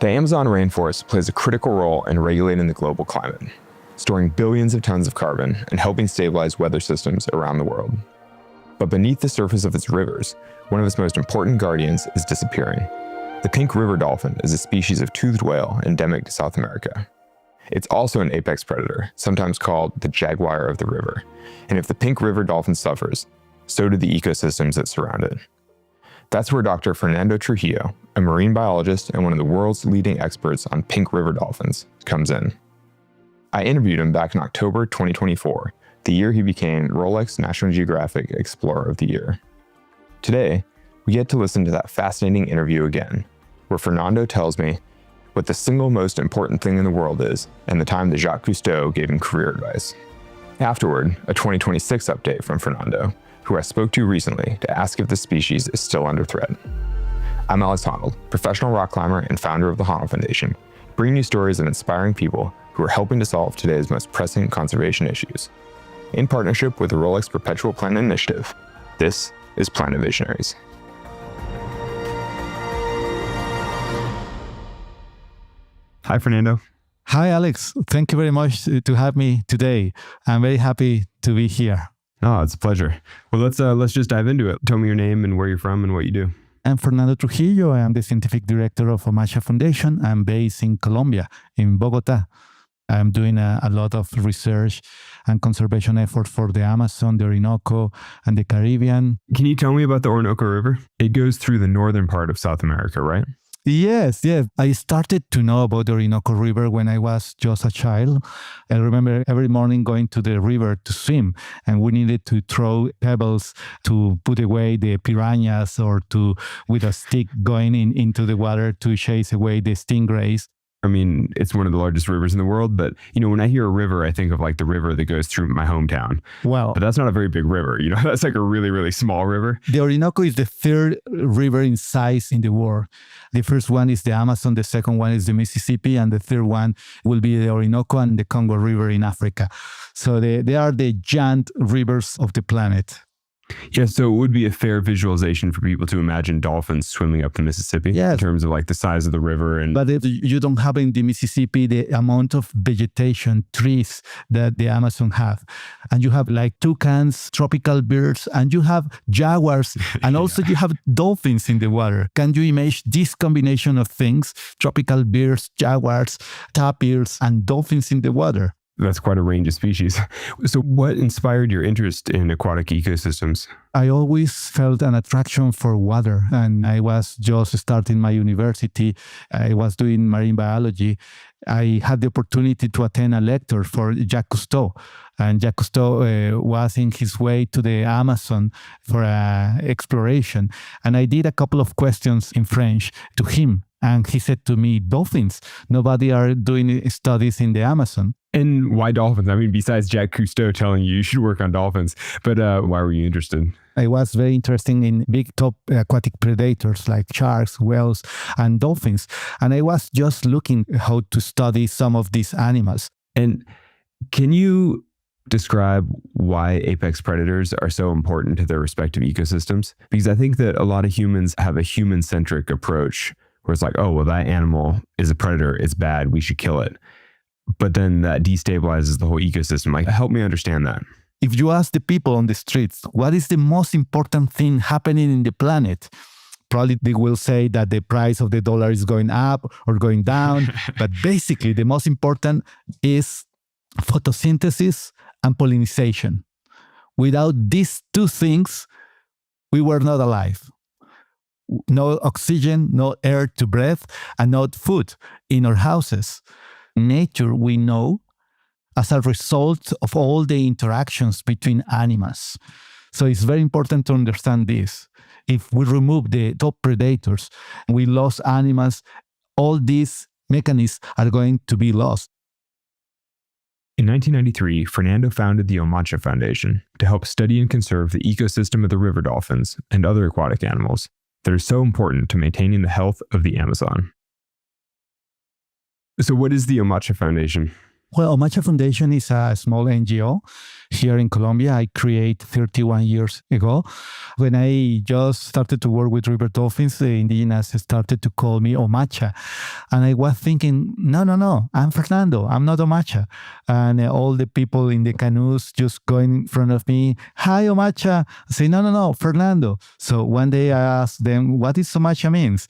The Amazon rainforest plays a critical role in regulating the global climate, storing billions of tons of carbon and helping stabilize weather systems around the world. But beneath the surface of its rivers, one of its most important guardians is disappearing. The pink river dolphin is a species of toothed whale endemic to South America. It's also an apex predator, sometimes called the jaguar of the river. And if the pink river dolphin suffers, so do the ecosystems that surround it. That's where Dr. Fernando Trujillo, a marine biologist and one of the world's leading experts on pink river dolphins, comes in. I interviewed him back in October 2024, the year he became Rolex National Geographic Explorer of the Year. Today, we get to listen to that fascinating interview again, where Fernando tells me what the single most important thing in the world is and the time that Jacques Cousteau gave him career advice. Afterward, a 2026 update from Fernando, who I spoke to recently to ask if the species is still under threat. I'm Alex Honnold, professional rock climber and founder of the Honnold Foundation, bringing you stories of inspiring people who are helping to solve today's most pressing conservation issues. In partnership with the Rolex Perpetual Planet Initiative, this is Planet Visionaries. Hi, Fernando. Hi, Alex. Thank you very much to have me today. I'm very happy to be here. Oh, it's a pleasure. Well, let's just dive into it. Tell me your name and where you're from and what you do. I'm Fernando Trujillo. I am the scientific director of Omacha Foundation. I'm based in Colombia, in Bogota. I'm doing a lot of research and conservation efforts for the Amazon, the Orinoco, and the Caribbean. Can you tell me about the Orinoco River? It goes through the northern part of South America, right? Yes. I started to know about the Orinoco River when I was just a child. I remember every morning going to the river to swim, and we needed to throw pebbles to put away the piranhas or to, with a stick, going into the water to chase away the stingrays. I mean, it's one of the largest rivers in the world, but, when I hear a river, I think of like the river that goes through my hometown. Well, but that's not a very big river, that's like a really, really small river. The Orinoco is the third river in size in the world. The first one is the Amazon, the second one is the Mississippi, and the third one will be the Orinoco and the Congo River in Africa. So they are the giant rivers of the planet. Yeah, so it would be a fair visualization for people to imagine dolphins swimming up the Mississippi in terms of like the size of the river. But if you don't have in the Mississippi the amount of vegetation, trees that the Amazon have. And you have like toucans, tropical birds, and you have jaguars, and also you have dolphins in the water. Can you imagine this combination of things? Tropical birds, jaguars, tapirs, and dolphins in the water. That's quite a range of species. So what inspired your interest in aquatic ecosystems? I always felt an attraction for water, and I was just starting my university. I was doing marine biology. I had the opportunity to attend a lecture for Jacques Cousteau, and Jacques Cousteau was in his way to the Amazon for exploration. And I did a couple of questions in French to him, and he said to me, dolphins. Nobody are doing studies in the Amazon. And why dolphins? I mean, besides Jacques Cousteau telling you should work on dolphins, but why were you interested? I was very interested in big top aquatic predators like sharks, whales, and dolphins. And I was just looking how to study some of these animals. And can you describe why apex predators are so important to their respective ecosystems? Because I think that a lot of humans have a human-centric approach where it's like, oh, well, that animal is a predator. It's bad. We should kill it. But then that destabilizes the whole ecosystem. Like, help me understand that. If you ask the people on the streets, what is the most important thing happening in the planet? Probably they will say that the price of the dollar is going up or going down. But basically, the most important is photosynthesis and pollination. Without these two things, we were not alive. No oxygen, no air to breathe, and no food in our houses. Nature, we know, as a result of all the interactions between animals. So it's very important to understand this. If we remove the top predators, we lost animals, all these mechanisms are going to be lost. In 1993, Fernando founded the Omacha Foundation to help study and conserve the ecosystem of the river dolphins and other aquatic animals that are so important to maintaining the health of the Amazon. So what is the Omacha Foundation? Well, Omacha Foundation is a small NGO here in Colombia. I created 31 years ago. When I just started to work with river dolphins, the indigenous started to call me Omacha. And I was thinking, no, I'm Fernando. I'm not Omacha. And all the people in the canoes just going in front of me, hi, Omacha. I say, no, Fernando. So one day I asked them, what is Omacha means?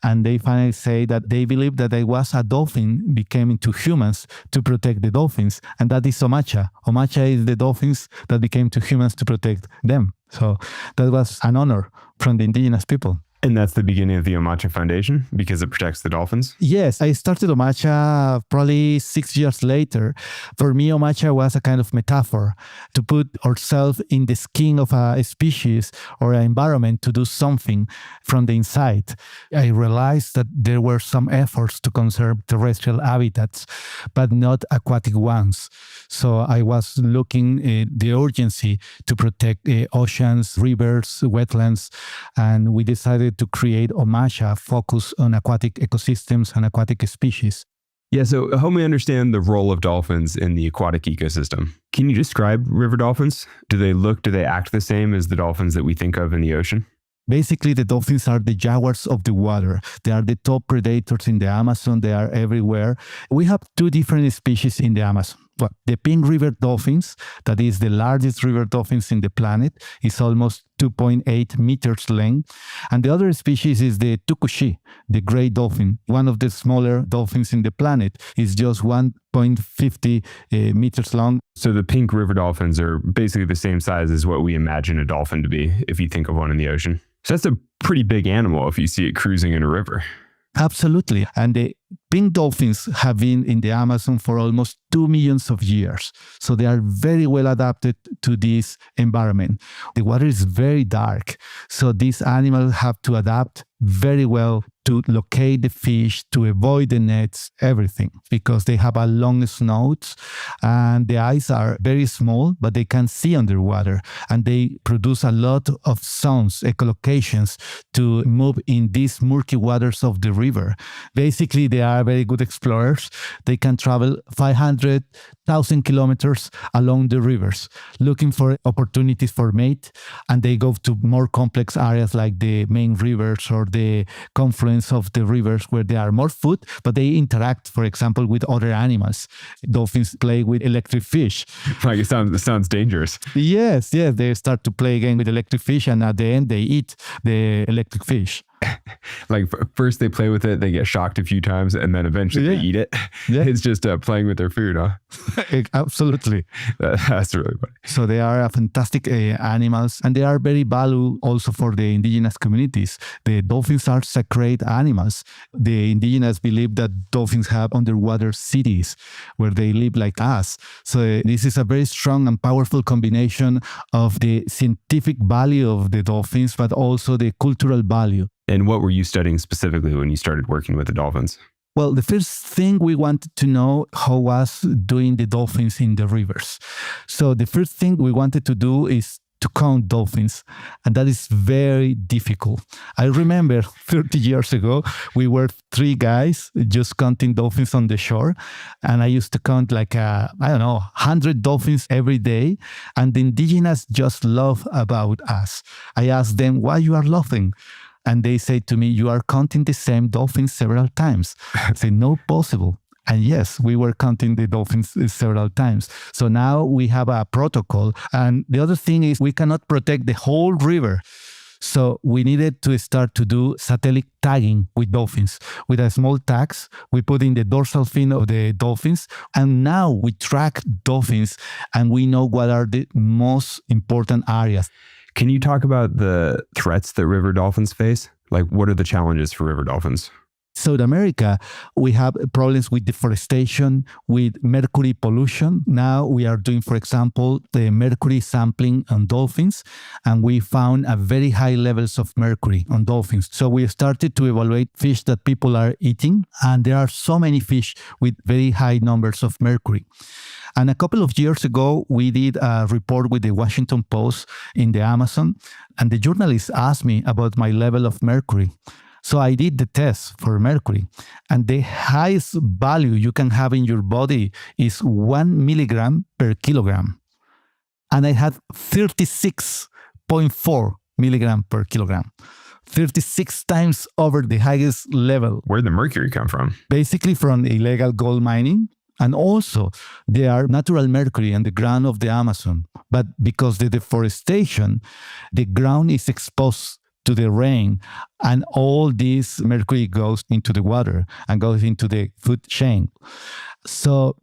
And they finally say that they believe that I was a dolphin became into humans to protect the dolphins. And that is Omacha. Omacha is the dolphins that became to humans to protect them. So that was an honor from the indigenous people. And that's the beginning of the Omacha Foundation because it protects the dolphins? Yes, I started Omacha probably 6 years later. For me, Omacha was a kind of metaphor to put ourselves in the skin of a species or an environment to do something from the inside. I realized that there were some efforts to conserve terrestrial habitats, but not aquatic ones. So I was looking at the urgency to protect oceans, rivers, wetlands, and we decided to create Omacha focus on aquatic ecosystems and aquatic species. Yeah, so help me understand the role of dolphins in the aquatic ecosystem. Can you describe river dolphins? Do they act the same as the dolphins that we think of in the ocean? Basically, the dolphins are the jaguars of the water. They are the top predators in the Amazon. They are everywhere. We have two different species in the Amazon. Well, the pink river dolphins, that is the largest river dolphins in the planet, is almost 2.8 meters length. And the other species is the tucuxi, the gray dolphin. One of the smaller dolphins in the planet is just 1.50 meters long. So the pink river dolphins are basically the same size as what we imagine a dolphin to be if you think of one in the ocean. So that's a pretty big animal if you see it cruising in a river. Absolutely. And the pink dolphins have been in the Amazon for almost 2 million years. So they are very well adapted to this environment. The water is very dark. So these animals have to adapt very well to locate the fish, to avoid the nets, everything, because they have a long snouts and the eyes are very small, but they can see underwater and they produce a lot of sounds, echolocations to move in these murky waters of the river. Basically, they are very good explorers. They can travel 500,000 kilometers along the rivers, looking for opportunities for mate, and they go to more complex areas like the main rivers or the confluence of the rivers where there are more food, but they interact, for example, with other animals. Dolphins play with electric fish. Like it sounds dangerous. Yes, they start to play again with electric fish, and at the end they eat the electric fish. Like first they play with it, they get shocked a few times, and then eventually they eat it. Yeah. It's just playing with their food, huh? Absolutely. That's really funny. So they are fantastic animals, and they are very valuable also for the indigenous communities. The dolphins are sacred animals. The indigenous believe that dolphins have underwater cities where they live like us. So this is a very strong and powerful combination of the scientific value of the dolphins, but also the cultural value. And what were you studying specifically when you started working with the dolphins? Well, the first thing we wanted to know how was doing the dolphins in the rivers. So the first thing we wanted to do is to count dolphins, and that is very difficult. I remember 30 years ago, we were 3 guys just counting dolphins on the shore, and I used to count like, 100 dolphins every day, and the indigenous just laugh about us. I asked them, why you are laughing? And they say to me, you are counting the same dolphins several times. I say, no possible. And yes, we were counting the dolphins several times. So now we have a protocol. And the other thing is we cannot protect the whole river. So we needed to start to do satellite tagging with dolphins. With a small tags, we put in the dorsal fin of the dolphins. And now we track dolphins and we know what are the most important areas. Can you talk about the threats that river dolphins face? Like, what are the challenges for river dolphins? South America, we have problems with deforestation, with mercury pollution. Now we are doing, for example, the mercury sampling on dolphins, and we found a very high levels of mercury on dolphins. So we started to evaluate fish that people are eating, and there are so many fish with very high numbers of mercury. And a couple of years ago, we did a report with the Washington Post in the Amazon, and the journalist asked me about my level of mercury. So I did the test for mercury, and the highest value you can have in your body is 1 milligram per kilogram. and I had 36.4 milligram per kilogram. 36 times over the highest level. Where'd the mercury come from? Basically from illegal gold mining. And also, there are natural mercury in the ground of the Amazon. But because the deforestation, the ground is exposed to the rain, and all this mercury goes into the water and goes into the food chain. So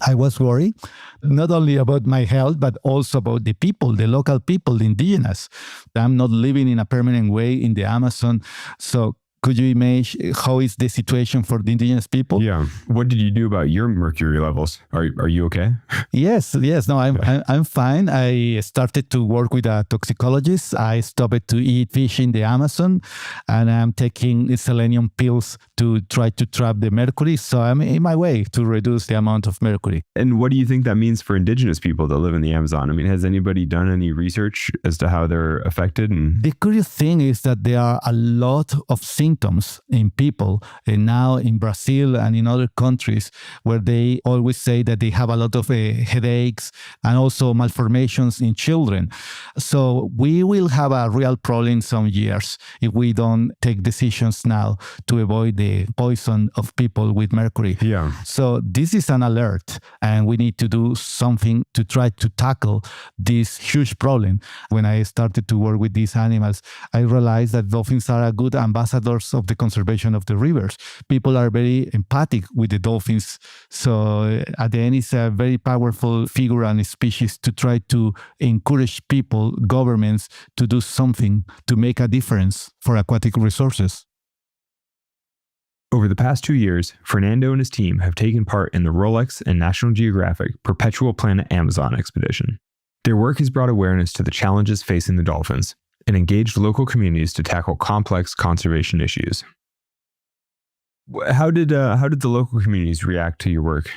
I was worried, not only about my health, but also about the people, the local people, the indigenous. I'm not living in a permanent way in the Amazon. So could you imagine how is the situation for the indigenous people? Yeah. What did you do about your mercury levels? Are you okay? Yes. No, I'm fine. I started to work with a toxicologist. I stopped to eat fish in the Amazon, and I'm taking selenium pills to try to trap the mercury. So I'm in my way to reduce the amount of mercury. And what do you think that means for indigenous people that live in the Amazon? I mean, has anybody done any research as to how they're affected? The curious thing is that there are a lot of symptoms in people, and now in Brazil and in other countries, where they always say that they have a lot of headaches and also malformations in children. So we will have a real problem some years if we don't take decisions now to avoid the poison of people with mercury. Yeah. So this is an alert, and we need to do something to try to tackle this huge problem. When I started to work with these animals, I realized that dolphins are a good ambassadors of the conservation of the rivers. People are very empathic with the dolphins. So at the end, it's a very powerful figure and species to try to encourage people, governments, to do something to make a difference for aquatic resources. Over the past 2 years, Fernando and his team have taken part in the Rolex and National Geographic Perpetual Planet Amazon expedition. Their work has brought awareness to the challenges facing the dolphins and engaged local communities to tackle complex conservation issues. How did the local communities react to your work?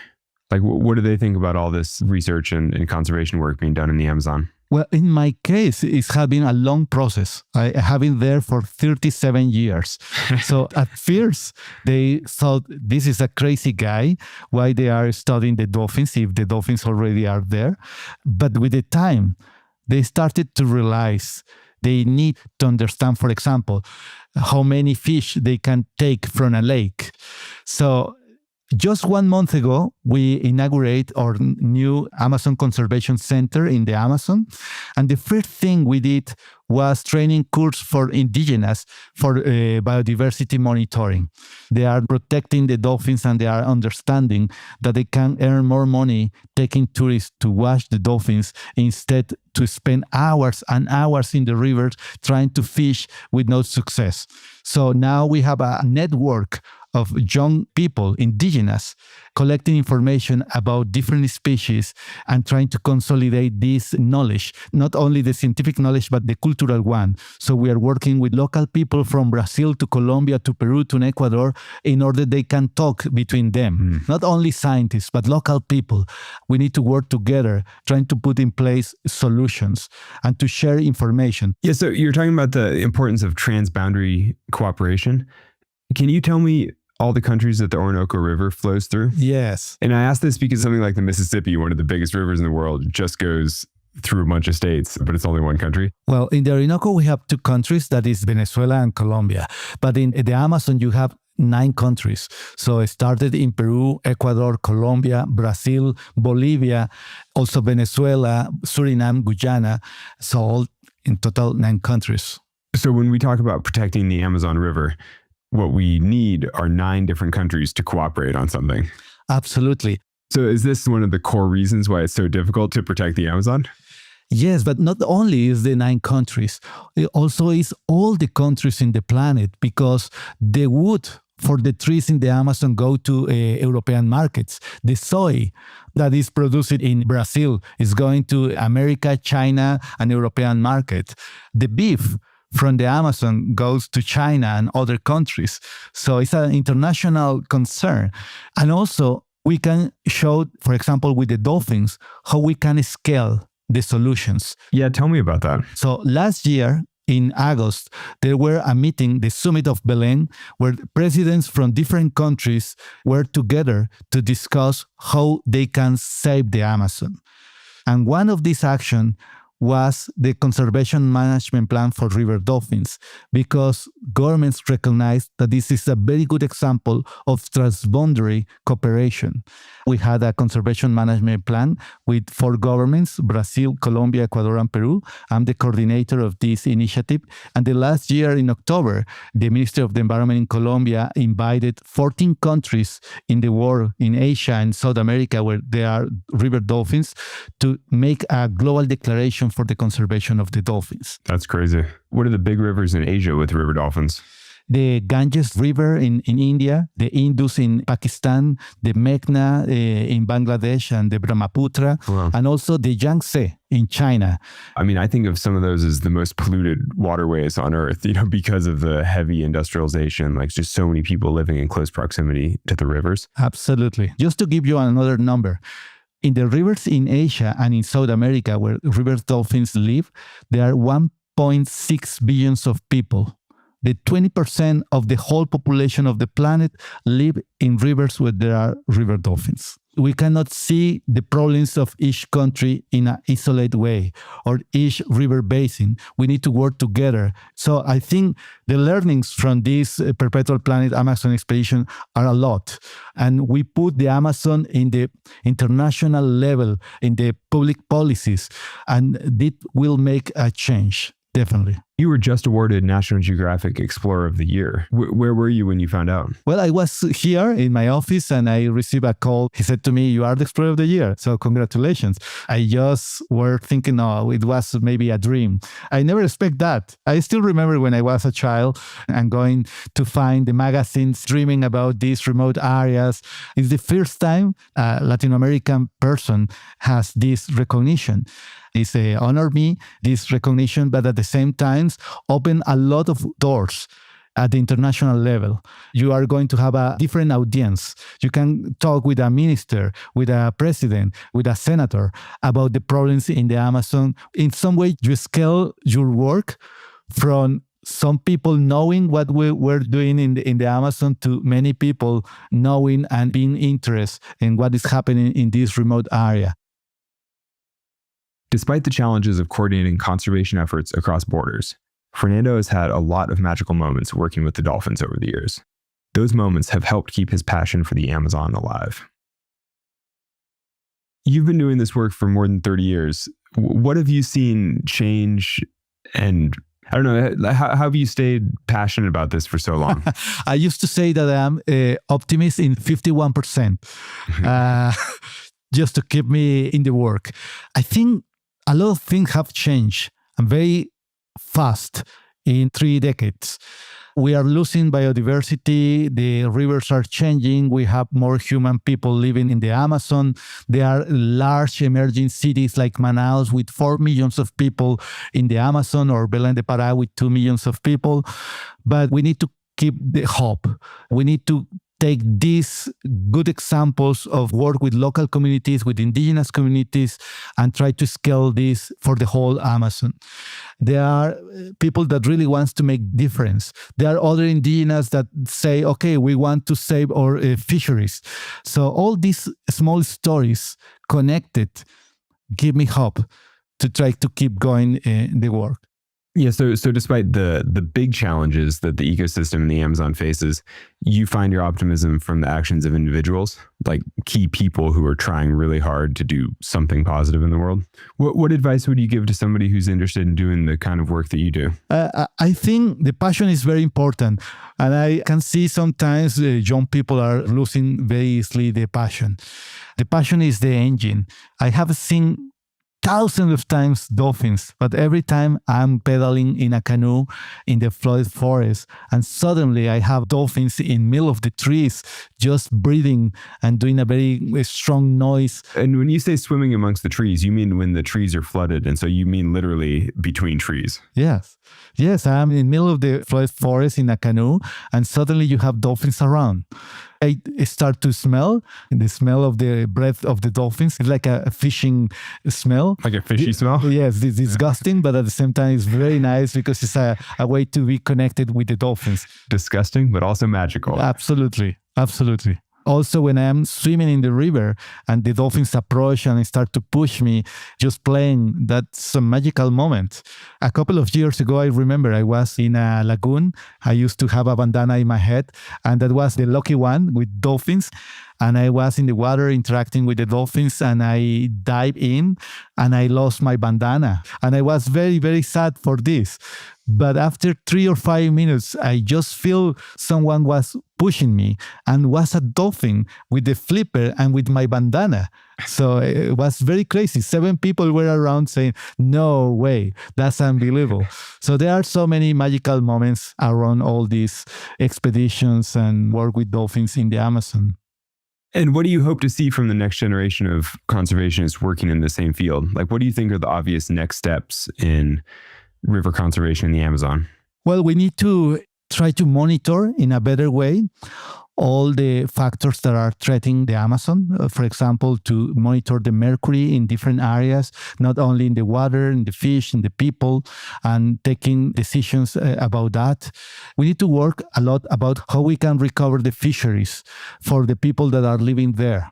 Like, what do they think about all this research and conservation work being done in the Amazon? Well, in my case, it has been a long process. I have been there for 37 years. So at first, they thought this is a crazy guy. Why they are studying the dolphins if the dolphins already are there? But with the time, they started to realize they need to understand, for example, how many fish they can take from a lake. So just 1 month ago, we inaugurated our new Amazon Conservation Center in the Amazon. And the first thing we did was training course for indigenous for biodiversity monitoring. They are protecting the dolphins, and they are understanding that they can earn more money taking tourists to watch the dolphins instead to spend hours and hours in the rivers trying to fish with no success. So now we have a network of young people, indigenous, collecting information about different species and trying to consolidate this knowledge, not only the scientific knowledge, but the cultural one. So we are working with local people from Brazil to Colombia to Peru to Ecuador in order they can talk between them. Not only scientists, but local people. We need to work together, trying to put in place solutions and to share information. Yeah, so you're talking about the importance of transboundary cooperation. Can you tell me all the countries that the Orinoco River flows through? Yes. And I ask this because something like the Mississippi, one of the biggest rivers in the world, just goes through a bunch of states, but it's only one country. Well, in the Orinoco, we have two countries, that is Venezuela and Colombia. But in the Amazon, you have 9 countries. So it started in Peru, Ecuador, Colombia, Brazil, Bolivia, also Venezuela, Suriname, Guyana. So all in total 9 countries. So when we talk about protecting the Amazon River, what we need are 9 different countries to cooperate on something. Absolutely. So is this one of the core reasons why it's so difficult to protect the Amazon? Yes, but not only is the 9 countries, it also is all the countries in the planet, because the wood for the trees in the Amazon go to European markets. The soy that is produced in Brazil is going to America, China, and European market. The beef from the Amazon goes to China and other countries. So it's an international concern. And also, we can show, for example, with the dolphins, how we can scale the solutions. Yeah, tell me about that. So last year, in August, there were a meeting, the Summit of Belém, where presidents from different countries were together to discuss how they can save the Amazon. And one of these actions was the conservation management plan for river dolphins, because governments recognize that this is a very good example of transboundary cooperation. We had a conservation management plan with 4 governments: Brazil, Colombia, Ecuador, and Peru. I'm the coordinator of this initiative. And the last year in October, the Ministry of the Environment in Colombia invited 14 countries in the world, in Asia and South America, where there are river dolphins, to make a global declaration for the conservation of the dolphins. That's crazy. What are the big rivers in Asia with river dolphins? The Ganges River in India, the Indus in Pakistan, the Meghna in Bangladesh, and the Brahmaputra, Wow. and also the Yangtze in China. I mean, I think of some of those as the most polluted waterways on Earth, because of the heavy industrialization, like just so many people living in close proximity to the rivers. Absolutely. Just to give you another number, in the rivers in Asia and in South America, where river dolphins live, there are 1.6 billions of people. The 20% of the whole population of the planet live in rivers where there are river dolphins. We cannot see the problems of each country in an isolated way, or each river basin. We need to work together. So I think the learnings from this Perpetual Planet Amazon expedition are a lot. And we put the Amazon in the international level, in the public policies, and it will make a change. Definitely. You were just awarded National Geographic Explorer of the Year. Where were you when you found out? Well, I was here in my office and I received a call. He said to me, "You are the Explorer of the Year. So congratulations." I just were thinking, oh, it was maybe a dream. I never expect that. I still remember when I was a child and going to find the magazines, dreaming about these remote areas. It's the first time a Latin American person has this recognition. It's honor me, this recognition, but at the same time, open a lot of doors at the international level. You are going to have a different audience. You can talk with a minister, with a president, with a senator about the problems in the Amazon. In some way, you scale your work from some people knowing what we're doing in the Amazon to many people knowing and being interested in what is happening in this remote area. Despite the challenges of coordinating conservation efforts across borders, Fernando has had a lot of magical moments working with the dolphins over the years. Those moments have helped keep his passion for the Amazon alive. You've been doing this work for more than 30 years. What have you seen change, and I don't know, how have you stayed passionate about this for so long? I used to say that I'm an optimist in 51%, just to keep me in the work. I think a lot of things have changed and very fast in 3 decades. We are losing biodiversity. The rivers are changing. We have more human people living in the Amazon. There are large emerging cities like Manaus with 4 million of people in the Amazon, or Belém de Pará with 2 million of people. But we need to keep the hope. We need to take these good examples of work with local communities, with indigenous communities, and try to scale this for the whole Amazon. There are people that really want to make difference. There are other indigenous that say, okay, we want to save our fisheries. So all these small stories connected give me hope to try to keep going the work. Yeah, so despite the big challenges that the ecosystem in the Amazon faces, you find your optimism from the actions of individuals, like key people who are trying really hard to do something positive in the world. What advice would you give to somebody who's interested in doing the kind of work that you do? I think the passion is very important. And I can see sometimes young people are losing very easily the passion. The passion is the engine. I have seen thousands of times dolphins, but every time I'm pedaling in a canoe in the flooded forest, and suddenly I have dolphins in the middle of the trees just breathing and doing a very strong noise. And when you say swimming amongst the trees, you mean when the trees are flooded, and so you mean literally between trees? Yes, I'm in the middle of the flooded forest in a canoe, and suddenly you have dolphins around. I start to smell, and the smell of the breath of the dolphins. It's like a fishing smell. Like a fishy smell? Yes, it's disgusting, but at the same time, it's very nice because it's a way to be connected with the dolphins. Disgusting, but also magical. Absolutely. Also, when I am swimming in the river and the dolphins approach and start to push me, just playing, that's a magical moment. A couple of years ago, I remember I was in a lagoon. I used to have a bandana in my head, and that was the lucky one with dolphins. And I was in the water interacting with the dolphins, and I dived in and I lost my bandana. And I was very, very sad for this. But after 3 or 5 minutes, I just feel someone was pushing me and was a dolphin with the flipper and with my bandana. So it was very crazy. 7 people were around saying, no way, that's unbelievable. So there are so many magical moments around all these expeditions and work with dolphins in the Amazon. And what do you hope to see from the next generation of conservationists working in the same field? Like, what do you think are the obvious next steps in river conservation in the Amazon? Well, we need to try to monitor in a better way all the factors that are threatening the Amazon. For example, to monitor the mercury in different areas, not only in the water, in the fish, in the people, and taking decisions about that. We need to work a lot about how we can recover the fisheries for the people that are living there.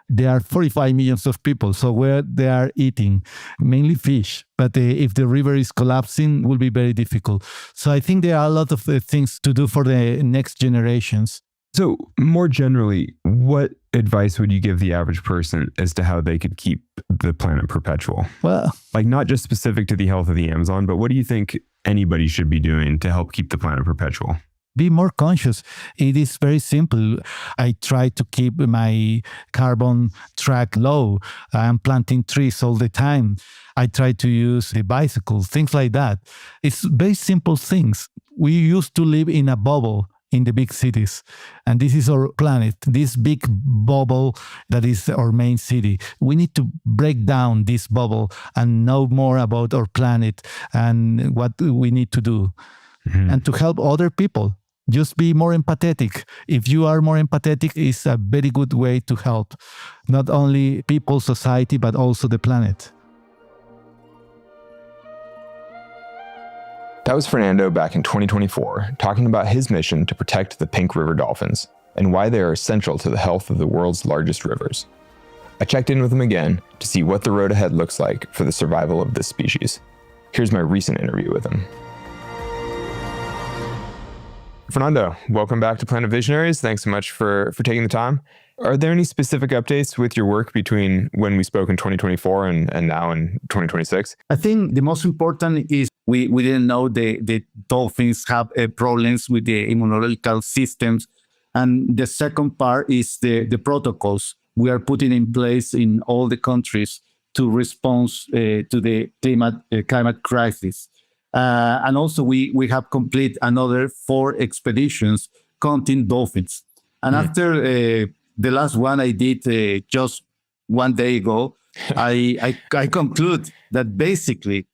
There are 45 millions of people, so where they are eating, mainly fish. But if the river is collapsing, it will be very difficult. So I think there are a lot of things to do for the next generations. So more generally, what advice would you give the average person as to how they could keep the planet perpetual? Well, like not just specific to the health of the Amazon, but what do you think anybody should be doing to help keep the planet perpetual? Be more conscious. It is very simple. I try to keep my carbon track low. I'm planting trees all the time. I try to use the bicycle, things like that. It's very simple things. We used to live in a bubble in the big cities. And this is our planet, this big bubble that is our main city. We need to break down this bubble and know more about our planet and what we need to do. And to help other people. Just be more empathetic. If you are more empathetic, it's a very good way to help not only people, society, but also the planet. That was Fernando back in 2024, talking about his mission to protect the pink river dolphins and why they are essential to the health of the world's largest rivers. I checked in with him again to see what the road ahead looks like for the survival of this species. Here's my recent interview with him. Fernando, welcome back to Planet Visionaries. Thanks so much for taking the time. Are there any specific updates with your work between when we spoke in 2024 and now in 2026? I think the most important is we didn't know the dolphins have problems with the immunological systems. And the second part is the protocols we are putting in place in all the countries to respond to the climate crisis. And also we have completed another 4 expeditions counting dolphins. And after the last one I did just 1 day ago, I conclude that basically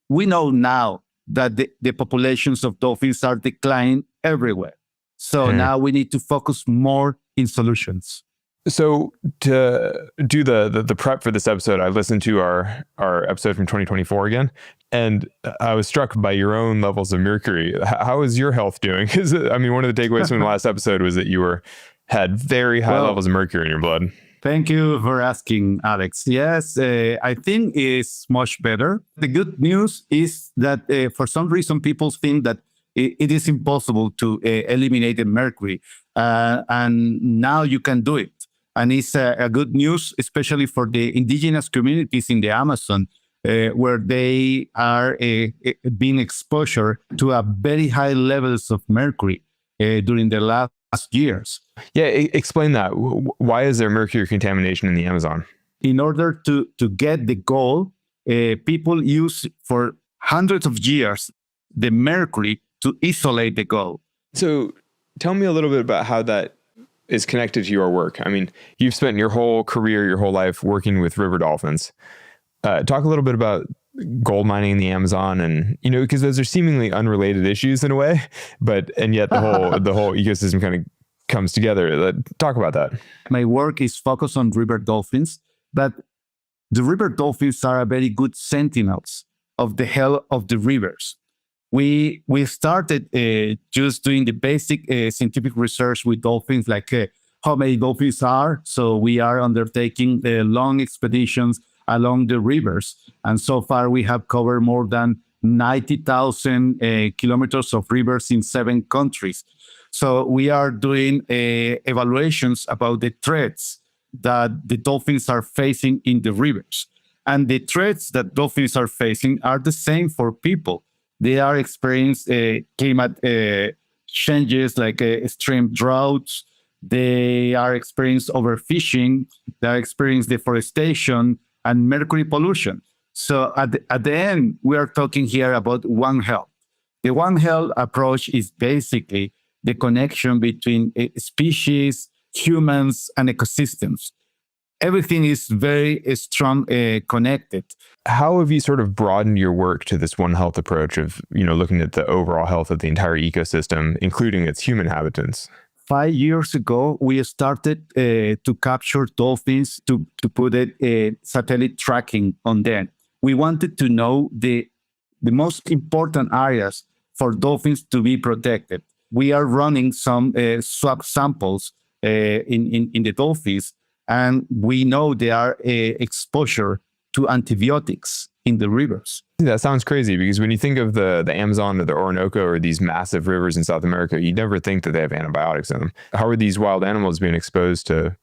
we know now that the populations of dolphins are declining everywhere. So now we need to focus more in solutions. So to do the prep for this episode, I listened to our episode from 2024 again, and I was struck by your own levels of mercury. How is your health doing? Because I mean, one of the takeaways from the last episode was that you had very high levels of mercury in your blood. Thank you for asking, Alex. Yes, I think it's much better. The good news is that for some reason, people think that it is impossible to eliminate the mercury. And now you can do it. And it's a good news, especially for the indigenous communities in the Amazon, where they are being exposed to a very high levels of mercury during the last years. Yeah, explain that. Why is there mercury contamination in the Amazon? In order to get the gold, people use for hundreds of years the mercury to isolate the gold. So tell me a little bit about how that is connected to your work. I mean, you've spent your whole career, your whole life working with river dolphins. Talk a little bit about gold mining in the Amazon, and because those are seemingly unrelated issues in a way, and yet the whole ecosystem kind of comes together. Talk about that. My work is focused on river dolphins, but the river dolphins are very good sentinels of the health of the rivers. We started just doing the basic scientific research with dolphins, like how many dolphins are. So we are undertaking long expeditions along the rivers. And so far, we have covered more than 90,000 kilometers of rivers in 7 countries. So we are doing evaluations about the threats that the dolphins are facing in the rivers. And the threats that dolphins are facing are the same for people. They are experiencing climate changes like extreme droughts. They are experiencing overfishing. They are experiencing deforestation and mercury pollution. So at the end, we are talking here about One Health. The One Health approach is basically the connection between species, humans, and ecosystems. Everything is very strong connected. How have you sort of broadened your work to this One Health approach of, looking at the overall health of the entire ecosystem, including its human habitants? 5 years ago, we started to capture dolphins to put satellite tracking on them. We wanted to know the most important areas for dolphins to be protected. We are running some swab samples in the dolphins, and we know they are exposure to antibiotics in the rivers. That sounds crazy because when you think of the Amazon or the Orinoco or these massive rivers in South America, you never think that they have antibiotics in them. How are these wild animals being exposed to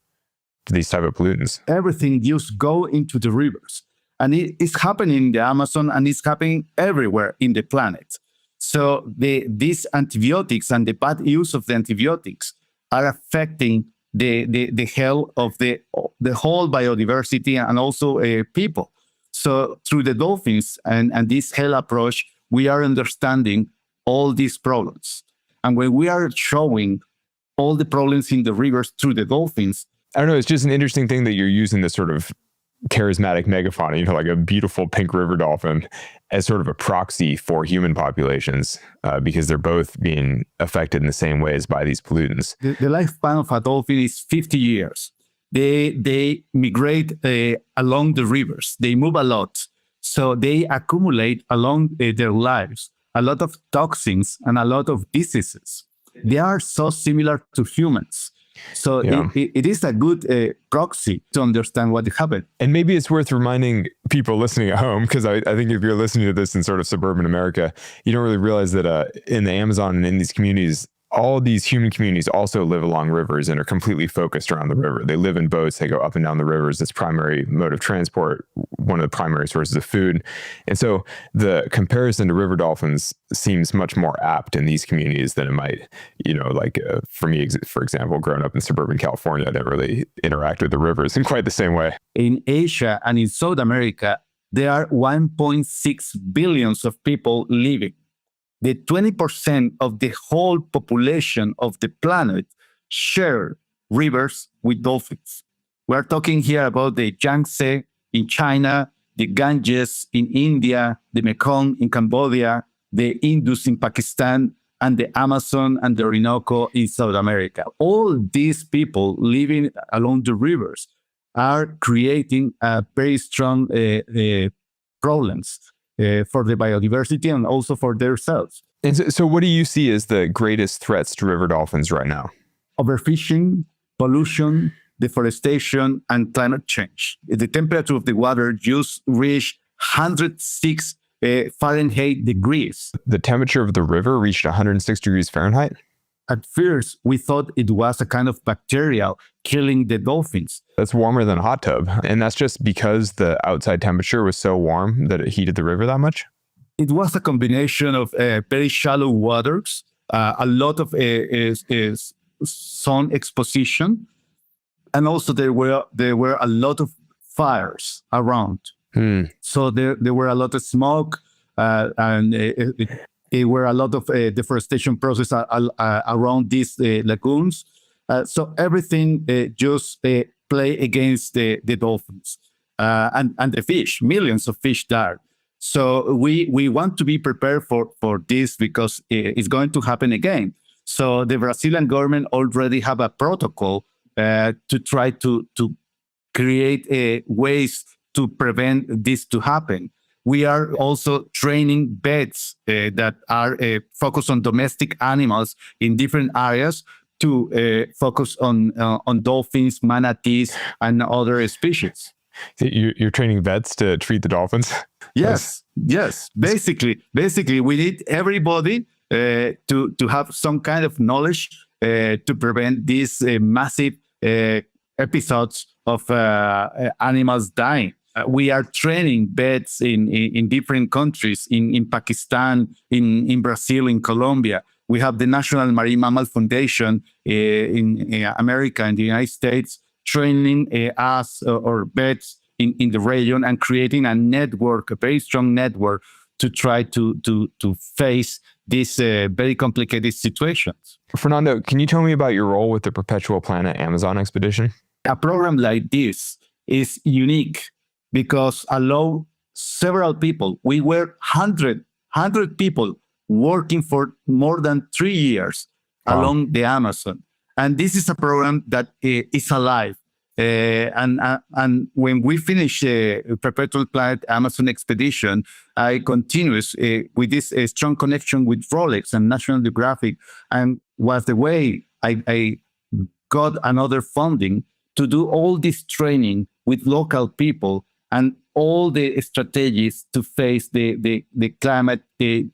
these type of pollutants? Everything just go into the rivers. And it's happening in the Amazon, and it's happening everywhere in the planet. So these antibiotics and the bad use of the antibiotics are affecting the health of the whole biodiversity and also people. So through the dolphins and this health approach, we are understanding all these problems. And when we are showing all the problems in the rivers through the dolphins, I don't know, it's just an interesting thing that you're using this sort of charismatic megafauna, like a beautiful pink river dolphin, as sort of a proxy for human populations, because they're both being affected in the same ways by these pollutants. The lifespan of a dolphin is 50 years. They migrate along the rivers. They move a lot. So they accumulate along their lives a lot of toxins and a lot of diseases. They are so similar to humans. So yeah. it is a good proxy to understand what happened. And maybe it's worth reminding people listening at home, because I think if you're listening to this in sort of suburban America, you don't really realize that in the Amazon and in these communities, all these human communities also live along rivers and are completely focused around the river. They live in boats. They go up and down the rivers. It's primary mode of transport, one of the primary sources of food. And so the comparison to river dolphins seems much more apt in these communities than it might, for me, for example, growing up in suburban California, I didn't really interact with the rivers in quite the same way. In Asia and in South America, there are 1.6 billion of people living. The 20% of the whole population of the planet share rivers with dolphins. We're talking here about the Yangtze in China, the Ganges in India, the Mekong in Cambodia, the Indus in Pakistan, and the Amazon and the Orinoco in South America. All these people living along the rivers are creating very strong problems for the biodiversity and also for themselves. And so what do you see as the greatest threats to river dolphins right now? Overfishing, pollution, deforestation, and climate change. The temperature of the water just reached 106 Fahrenheit degrees. The temperature of the river reached 106 degrees Fahrenheit? At first, we thought it was a kind of bacteria killing the dolphins. That's warmer than a hot tub. And that's just because the outside temperature was so warm that it heated the river that much? It was a combination of very shallow waters, a lot of sun exposition, and also there were a lot of fires around. So there were a lot of smoke, and there were a lot of deforestation process around these lagoons. So everything just play against the dolphins and the fish. Millions of fish died. So we want to be prepared for this because it's going to happen again. So the Brazilian government already have a protocol to try to create ways to prevent this to happen. We are also training vets that are focused on domestic animals in different areas to focus on dolphins, manatees, and other species. You're training vets to treat the dolphins? Yes. Basically, we need everybody to have some kind of knowledge to prevent these massive episodes of animals dying. We are training vets in different countries, in Pakistan, in Brazil, in Colombia. We have the National Marine Mammal Foundation in America and the United States training us or vets in the region and creating a network, a very strong network to try to face these very complicated situations. Fernando, can you tell me about your role with the Perpetual Planet Amazon expedition? A program like this is unique because allow several people. We were 100 people working for more than 3 years along the Amazon. And this is a program that is alive. And when we finish Perpetual Planet Amazon expedition, I continues with this strong connection with Rolex and National Geographic, and was the way I got another funding to do all this training with local people and all the strategies to face the climate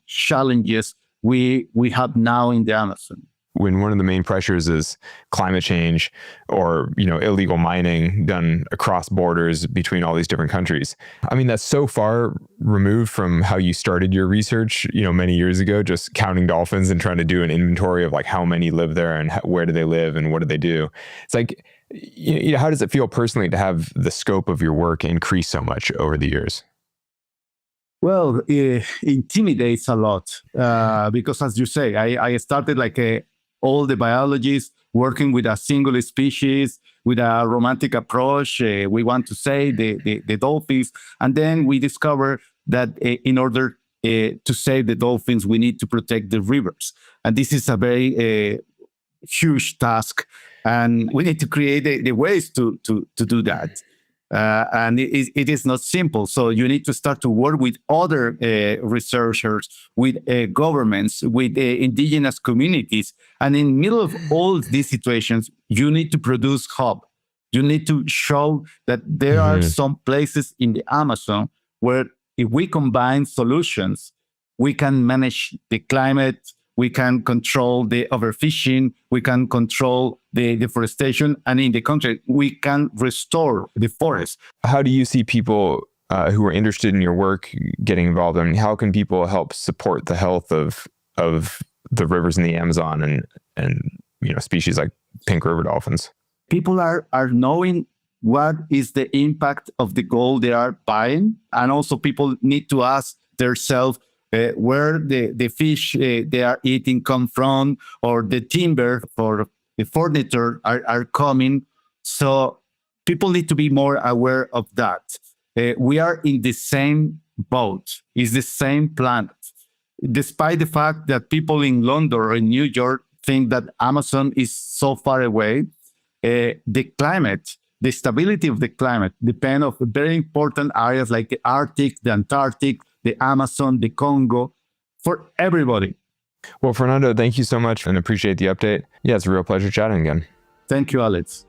challenges we have now in the Amazon. When one of the main pressures is climate change or, illegal mining done across borders between all these different countries. I mean, that's so far removed from how you started your research, many years ago, just counting dolphins and trying to do an inventory of like how many live there and where do they live and what do they do. It's like, how does it feel personally to have the scope of your work increase so much over the years? Well, it intimidates a lot because, as you say, I started like all the biologists working with a single species, with a romantic approach. We want to save the dolphins. And then we discover that in order to save the dolphins, we need to protect the rivers. And this is a very huge task. And we need to create the ways to do that. And it is not simple. So you need to start to work with other researchers, with governments, with indigenous communities. And in the middle of all these situations, you need to produce hope. You need to show that there are some places in the Amazon where if we combine solutions, we can manage the climate, we can control the overfishing, we can control the deforestation, and in the country, we can restore the forest. How do you see people who are interested in your work getting involved? I mean, how can people help support the health of the rivers in the Amazon and species like pink river dolphins? People are knowing what is the impact of the gold they are buying, and also people need to ask themselves where the fish they are eating come from, or the timber for the furniture are coming. So people need to be more aware of that. We are in the same boat. It's the same planet. Despite the fact that people in London or in New York think that Amazon is so far away, the climate, the stability of the climate depends on very important areas like the Arctic, the Antarctic, the Amazon, the Congo, for everybody. Well, Fernando, thank you so much and appreciate the update. Yeah, it's a real pleasure chatting again. Thank you, Alex.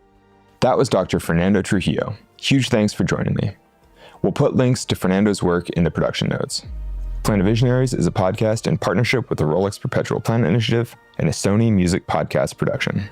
That was Dr. Fernando Trujillo. Huge thanks for joining me. We'll put links to Fernando's work in the production notes. Planet Visionaries is a podcast in partnership with the Rolex Perpetual Planet Initiative and a Sony Music podcast production.